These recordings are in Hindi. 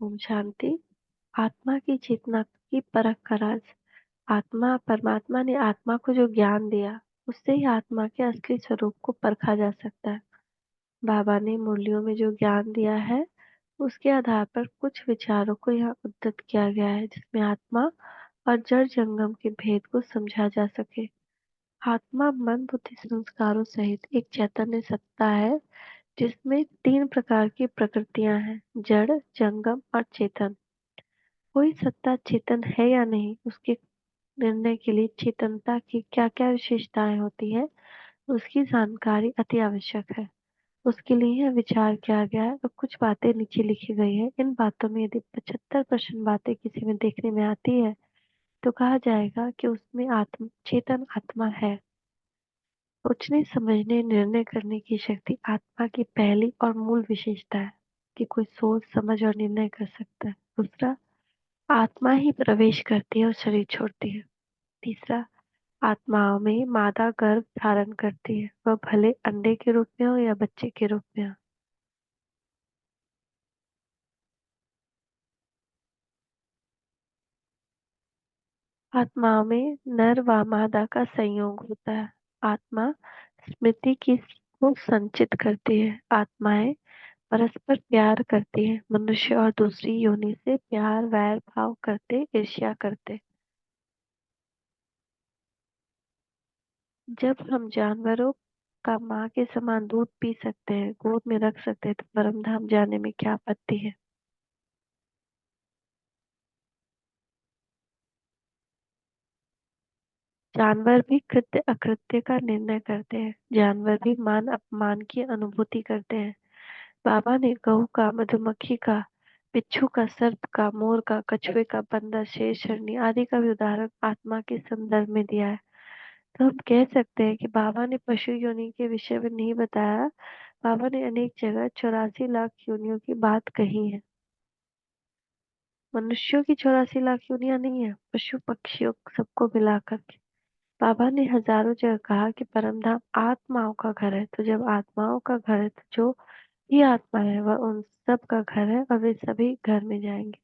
ओम शांति। आत्मा की चेतना की परख का राज। आत्मा परमात्मा ने आत्मा को जो ज्ञान दिया, उससे ही आत्मा के असली स्वरूप को परखा जा सकता है। बाबा ने मुरलियों में जो ज्ञान दिया है, उसके आधार पर कुछ विचारों को यहाँ उद्धृत किया गया है, जिसमें आत्मा और जड़ जंगम के भेद को समझा जा सके। आत्मा मन बुद्धि संस्कारों सहित एक चैतन्य सत्ता है, जिसमें तीन प्रकार की प्रकृतियां हैं: जड़, जंगम और चेतन। कोई सत्ता चेतन है या नहीं, उसके निर्णय के लिए चेतनता की क्या क्या विशेषताएं होती है, उसकी जानकारी अति आवश्यक है। उसके लिए यह विचार किया गया है और कुछ बातें नीचे लिखी गई है। इन बातों में यदि 75% बातें किसी में देखने में आती है, तो कहा जाएगा कि उसमें चेतन आत्मा है। सोचने समझने निर्णय करने की शक्ति आत्मा की पहली और मूल विशेषता है, कि कोई सोच समझ और निर्णय कर सकता है। दूसरा, आत्मा ही प्रवेश करती है और शरीर छोड़ती है। तीसरा, आत्माओं में मादा गर्भ धारण करती है, वह भले अंडे के रूप में हो या बच्चे के रूप में हो। आत्माओं में नर व मादा का संयोग होता है। आत्मा स्मृति की को संचित करती है। आत्माएं परस्पर प्यार करती है। मनुष्य और दूसरी योनि से प्यार वैर भाव करते, ईर्ष्या करते। जब हम जानवरों का माँ के समान दूध पी सकते हैं, गोद में रख सकते हैं, तो परम धाम जाने में क्या आपत्ति है। जानवर भी कृत्य अकृत्य का निर्णय करते हैं। जानवर भी मान अपमान की अनुभूति करते हैं। बाबा ने गऊ का, मधुमक्खी का, बिच्छू का, सर्प का, मोर का, कछुए का, बंदर, शेर, शरनी आदि का भी उदाहरण आत्मा के संदर्भ में दिया है। तो हम कह सकते हैं कि बाबा ने पशु योनि के विषय में नहीं बताया। बाबा ने अनेक जगह 84 लाख योनियों की बात कही है। मनुष्यों की 84 लाख योनियां नहीं है, पशु पक्षियों सबको मिलाकर के। बाबा ने हजारों जगह कहा कि परमधाम आत्माओं का घर है। तो जब आत्माओं का घर है, तो जो भी आत्मा है वह उन सब का घर है, और वे सभी घर में जाएंगे।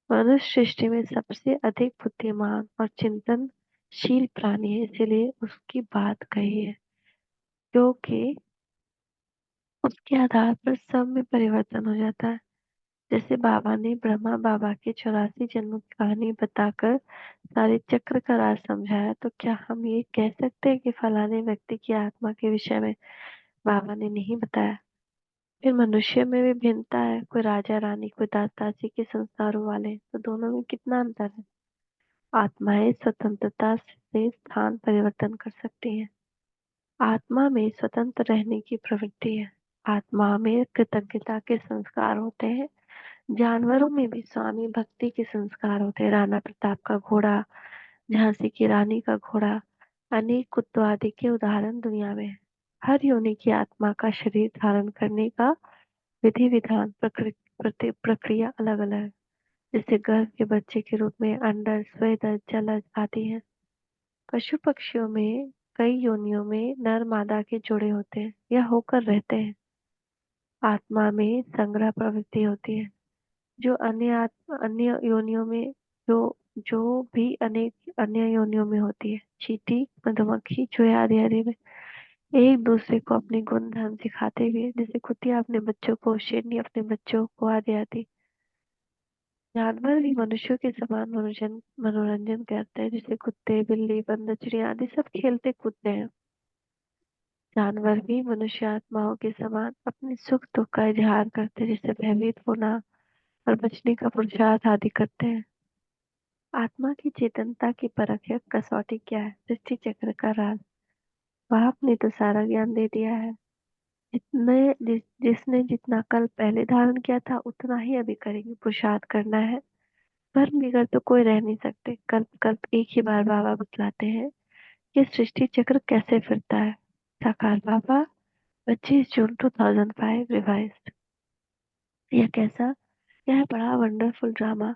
मनुष्य सृष्टि में सबसे अधिक बुद्धिमान और चिंतनशील प्राणी है, इसीलिए उसकी बात कही है, क्योंकि उसके आधार पर सब में परिवर्तन हो जाता है। जैसे बाबा ने ब्रह्मा बाबा के 84 जन्मों की कहानी बताकर सारे चक्र का राज समझाया, तो क्या हम ये कह सकते हैं कि फलाने व्यक्ति की आत्मा के विषय में बाबा ने नहीं बताया। फिर मनुष्य में भी भिन्नता है, कोई राजा रानी, कोई दास दासी के संस्कारों वाले, तो दोनों में कितना अंतर है। आत्माएं स्वतंत्रता से स्थान परिवर्तन कर सकती हैं। आत्मा में स्वतंत्र रहने की प्रवृत्ति है। आत्मा में कृतज्ञता के संस्कार होते हैं। जानवरों में भी स्वामी भक्ति के संस्कार होते हैं। राणा प्रताप का घोड़ा, झांसी की रानी का घोड़ा, अनेक कुत्तों आदि के उदाहरण दुनिया में है। हर योनि की आत्मा का शरीर धारण करने का विधि विधान प्रक्रिया अलग अलग है। जैसे गर्भ के बच्चे के रूप में अंडज, स्वेदज, जलज आदि है। पशु पक्षियों में कई योनियों में नर मादा के जोड़े होते हैं या होकर रहते हैं। आत्मा में संग्रह प्रवृत्ति होती है, जो अन्य योनियों में जो जो भी अनेक अन्य योनियों में होती है। चींटी, मधुमक्खी, चूहे आदि आदि में एक दूसरे को अपने गुण धर्म सिखाते हुए, जैसे कुतिया अपने बच्चों को, शेरनी अपने बच्चों को आदि आदि। जानवर भी मनुष्यों के समान मनोरंजन करते हैं, जैसे कुत्ते, बिल्ली, बंदर, चिड़िया आदि सब खेलते कूदते हैं। जानवर भी मनुष्य आत्माओं के समान अपने सुख दुख का इजहार करते हैं, जैसे भयभीत होना और बचने का पुरुषार्थ आदि करते हैं। आत्मा की चेतनता की परख या कसौटी क्या है? सृष्टि चक्र का राज। बाप ने तो सारा ज्ञान दे दिया है। जिसने जितना कल पहले धारण किया था, उतना ही अभी करेंगे। पुरुषार्थ करना है। भ्रम बिगड़ तो कोई रह नहीं सकते। कल्प कल्प एक ही बार बाबा बतलाते हैं कि सृष्टि चक्र कैसे फिरता है। साकार बाबा, 25 जून 2005 रिवाइज्ड। यह कैसा? यह बड़ा वंडरफुल ड्रामा।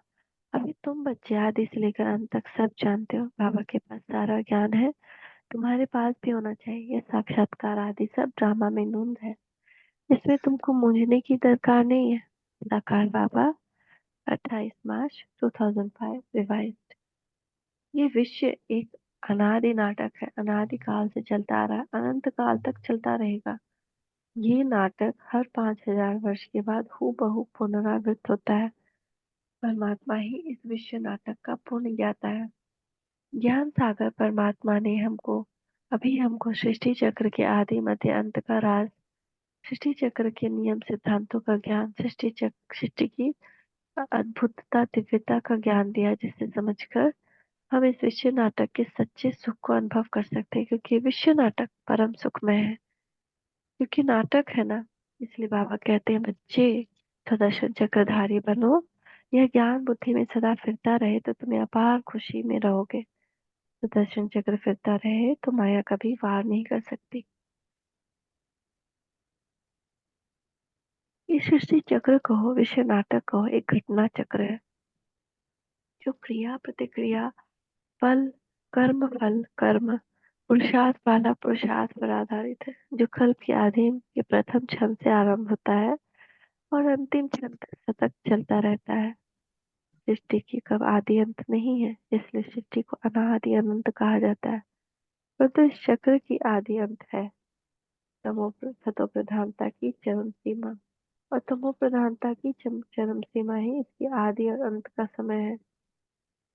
अभी तुम बच्चे आदि से लेकर अंत तक सब जानते हो। बाबा के पास सारा ज्ञान है, तुम्हारे पास भी होना चाहिए। यह साक्षात्कार आदि सब ड्रामा में नूंद है, इसमें तुमको मूंझने की दरकार नहीं है। साकार बाबा, 28 मार्च 2005 रिवाइज्ड। ये विश्व एक अनादि नाटक है, अनादि काल से चलता आ रहा है, अनंत काल तक चलता रहेगा। ये नाटक हर 5000 वर्ष के बाद हूबहू पुनरावृत्त होता है। परमात्मा ही इस विश्व नाटक का पूर्ण ज्ञाता है। ज्ञान सागर परमात्मा ने हमको सृष्टि चक्र के आदि मध्य अंत का राज, सृष्टि चक्र के नियम सिद्धांतों का ज्ञान, सृष्टि की अद्भुतता दिव्यता का ज्ञान दिया, जिसे समझकर हम इस विश्व नाटक के सच्चे सुख को अनुभव कर सकते हैं। क्योंकि विश्व नाटक परम सुखमय है, क्योंकि नाटक है ना। इसलिए बाबा कहते हैं, बच्चे सुदर्शन चक्रधारी बनो। यह ज्ञान बुद्धि में सदा फिरता रहे तो तुम्हें अपार खुशी में रहोगे। सुदर्शन चक्र फिरता रहे तो माया कभी वार नहीं कर सकती। ये सृष्टि चक्र कहो, विश्व नाटक कहो, एक घटना चक्र है जो क्रिया प्रतिक्रिया, फल, कर्म पुरुषार्थ वाला पुरुषार्थ पर आधारित है, जो कल्प के आदिम के प्रथम क्षण से आरंभ होता है और अंतिम क्षण तक सतत चलता रहता है। सृष्टि की कब आदि अंत नहीं है, इसलिए सृष्टि को अनादि अनंत कहा जाता है। परंतु इस चक्र की आदि अंत है सतो प्रधानता की चरम सीमा, और तमो प्रधानता की चरम सीमा ही इसकी आदि और अंत का समय है।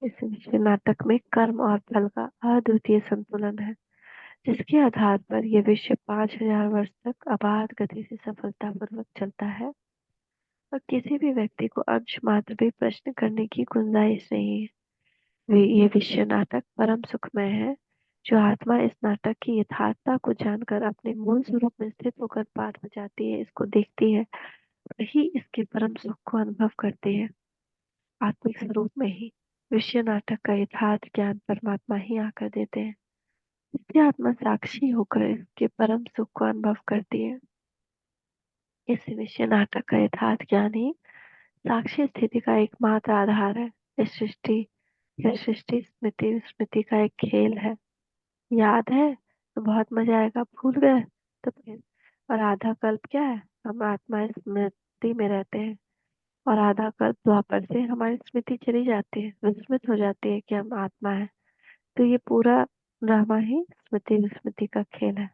इस विश्व नाटक में कर्म और फल का अद्वितीय संतुलन है, जिसके आधार पर यह विश्व 5000 वर्ष तक अबाध गति से सफलतापूर्वक चलता है और किसी भी व्यक्ति को अंश मात्र भी प्रश्न करने की गुंजाइश नहीं है। ये विश्व नाटक परम सुखमय है। जो आत्मा इस नाटक की यथार्थता को जानकर अपने मूल स्वरूप में स्थित होकर पाठ बजाती है, इसको देखती है, वही इसके परम सुख को अनुभव करती है। आत्मिक स्वरूप में ही विश्व नाटक का यथार्थ ज्ञान परमात्मा ही आकर देते हैं। इसकी आत्मा साक्षी होकर इसके परम सुख को अनुभव करती है। इस विश्व नाटक का यथार्थ ज्ञान ही साक्षी स्थिति का एकमात्र आधार है। इस सृष्टि यह सृष्टि स्मृति स्मृति का एक खेल है। याद है तो बहुत मजा आएगा, भूल गए तो फिर। और आधा कल्प क्या है, हम आत्मा स्मृति में रहते हैं, और आधा कल्प द्वापर से हमारी स्मृति चली जाती है, विस्मृत हो जाती है कि हम आत्मा है। तो ये पूरा ड्रामा ही स्मृति विस्मृति का खेल है।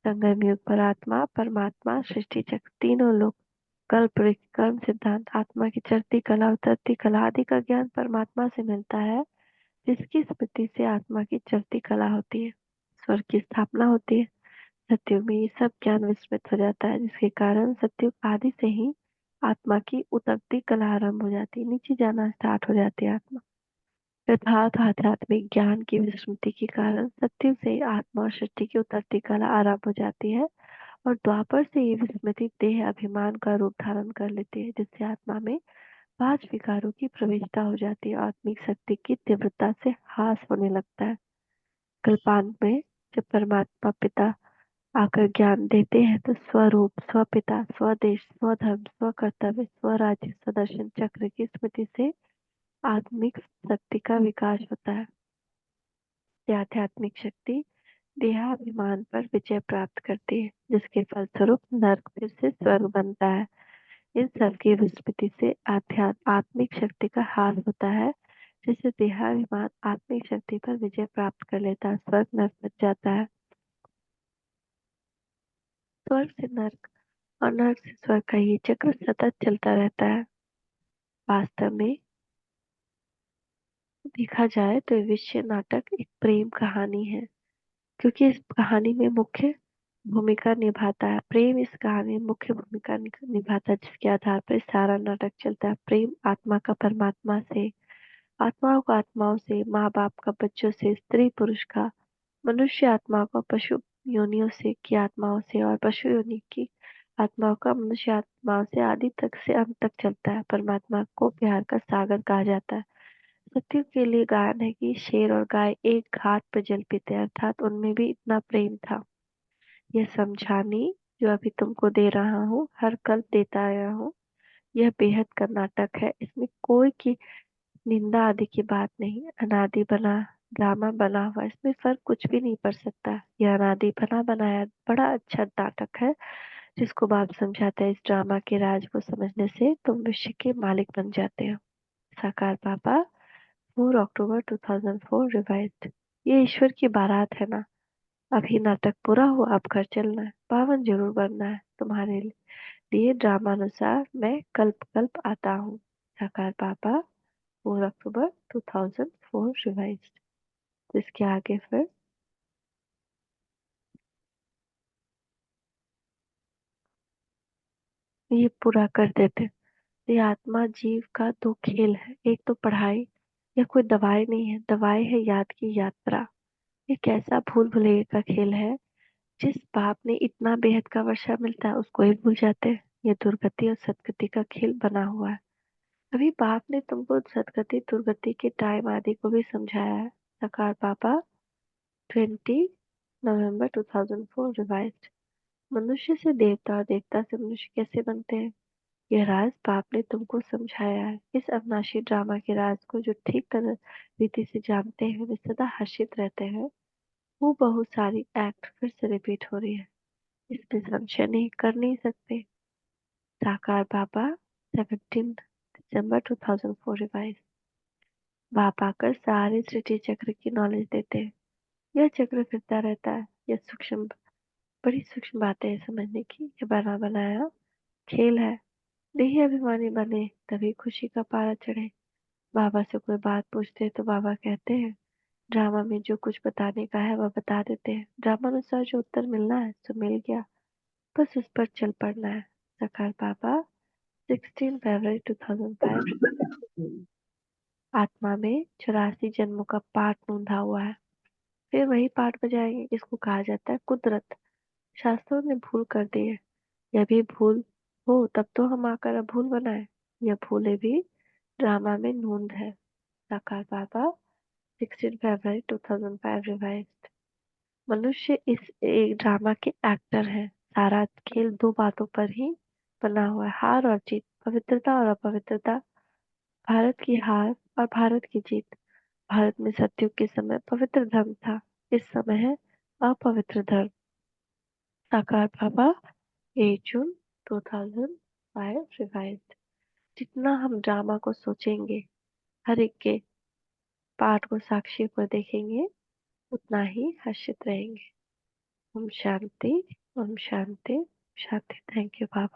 संगम युग पर आत्मा परमात्मा सृष्टि चक्र तीनों लोग कल्प कर्म सिद्धांत आत्मा की चढ़ती कला उतरती कला आदि का ज्ञान परमात्मा से मिलता है, जिसकी स्मृति से आत्मा की चढ़ती कला होती है, स्वर्ग की स्थापना होती है। सत्युग में ये सब ज्ञान विस्मृत हो जाता है, जिसके कारण सत्युग आदि से ही आत्मा की उतरती कला आरंभ हो जाती है, नीचे जाना स्टार्ट हो जाती है आत्मा। यथार्थ आध्यात्मिक ज्ञान की विस्मृति के कारण सत्युग से ही आत्मा और सृष्टि की उतरती कला आरंभ हो जाती है, और द्वापर से ये विस्मृति देह अभिमान का रूप धारण कर लेती है, जिससे आत्मा में 5 विकारों की प्रवेशता हो जाती है। आत्मिक शक्ति की तीव्रता से ह्रास होने लगता है। कल्पांत में जब परमात्मा पिता आकर ज्ञान देते हैं तो स्वरूप स्वपिता स्वदेश स्वधर्म स्वकर्तव्य स्वराज्य स्वदर्शन चक्र की स्मृति से आत्मिक शक्ति का विकास होता है। यह आध्यात्मिक शक्ति देहाभिमान पर विजय प्राप्त करती है, जिसके फलस्वरूप नरक फिर से स्वर्ग बनता है। इन सब की विस्मृति से आत्मिक शक्ति का ह्रास होता है, जिससे देहाभिमान आत्मिक शक्ति पर विजय प्राप्त कर लेता है, स्वर्ग नरक बच जाता है। स्वर्ग से नरक और नरक से स्वर्ग का ये चक्र सतत चलता रहता है। वास्तव में देखा जाए तो ये विश्व नाटक एक प्रेम कहानी है, क्योंकि इस कहानी में मुख्य भूमिका निभाता है प्रेम। इस कहानी में मुख्य भूमिका निभाता है, जिसके आधार पर सारा नाटक चलता है। प्रेम आत्मा का परमात्मा से, आत्माओं का आत्माओं से, माँ बाप का बच्चों से, स्त्री पुरुष का, मनुष्य आत्मा का पशु योनियों से की आत्माओं से, और पशु योनि की आत्माओं का मनुष्य आत्माओं से, आदि तक से अंत तक चलता है। परमात्मा को प्यार का सागर कहा जाता है। सत्य के लिए गायन है कि शेर और गाय एक घाट पर जल पीते, अर्थात उनमें भी इतना प्रेम था। यह समझानी जो अभी तुमको दे रहा हूँ, हर कल देता आया हूँ। यह बेहद का नाटक है, इसमें कोई की निंदा आदि की बात नहीं। अनादि बना ड्रामा बना हुआ, इसमें फर्क कुछ भी नहीं पड़ सकता। यह अनादि बना बनाया बड़ा अच्छा नाटक है, जिसको बाप समझाता है इस ड्रामा के राज को समझने से तुम विश्व के मालिक बन जाते हो। साकार पापा 4 अक्टूबर 2004 रिवाइज्ड। ये ईश्वर की बारात है ना। अभी नाटक पूरा हुआ, अब घर चलना है, पावन जरूर बनना है। तुम्हारे लिए ड्रामानुसार मैं कल्प कल्प आता हूँ। साकार पापा 4 अक्टूबर 2004 रिवाइज्ड। इसके आगे फिर ये पूरा कर देते। ये आत्मा जीव का दो खेल है, एक तो पढ़ाई, यह कोई दवाई नहीं है, दवाई है याद की यात्रा। ये कैसा भूल भुलैया का खेल है। जिस बाप ने इतना बेहद का वर्षा मिलता है उसको ही भूल जाते हैं। ये दुर्गति और सदगति का खेल बना हुआ है। अभी बाप ने तुमको सदगति दुर्गति के टाइम आदि को भी समझाया है। सकार पापा 20 नवंबर 2004 रिवाइज्ड। मनुष्य से देवता और देवता से मनुष्य कैसे बनते हैं, यह राज बाप ने तुमको समझाया है। इस अविनाशी ड्रामा के राज को जो ठीक तरह रीति से जानते हैं वे सदा हर्षित रहते हैं। वो बहुत सारी एक्ट फिर से रिपीट हो रही है, इसमें संशय नहीं कर नहीं सकते। साकार बाबा 17 दिसंबर 2004 रिवाइज। बाप आकर सारे सृष्टि चक्र की नॉलेज देते हैं। यह चक्र फिरता रहता है। यह सूक्ष्म, बड़ी सूक्ष्म बातें हैं समझने की। यह बना बनाया खेल है। देही अभिमानी बने तभी खुशी का पारा चढ़े। बाबा से कोई बात पूछते तो बाबा कहते हैं ड्रामा में जो कुछ बताने का है वह बता देते हैं। ड्रामा अनुसार जो उत्तर मिलना है सो मिल गया, बस उस पर चल पड़ना है। सकार बाबा 16 फरवरी 2005। आत्मा में 84 जन्मों का पाठ नोंधा हुआ है। फिर वही पाठ बजाएंगे। इसको कहा जाता है कुदरत। शास्त्रों ने भूल कर दी है। यह भी भूल हो तब तो हम आकर अब भूल बनाए। यह भूले भी ड्रामा में नोंद है। साकार बाबा 16 फरवरी 2005 रिवाइज्ड। मनुष्य इस एक ड्रामा के एक्टर हैं। सारा खेल दो बातों पर ही बना हुआ है, हार और जीत, पवित्रता और अपवित्रता। भारत की हार और भारत की जीत। भारत में सतयुग के समय पवित्र धर्म था, इस समय है अपवित्र धर्म। साकार बाबा 8 जून 2005 रिवाइज्ड। जितना हम ड्रामा को सोचेंगे, हर एक के पाठ को साक्षी को देखेंगे, उतना ही हर्षित रहेंगे। ओम शांति, ओम शांति, शांति। Thank you Baba.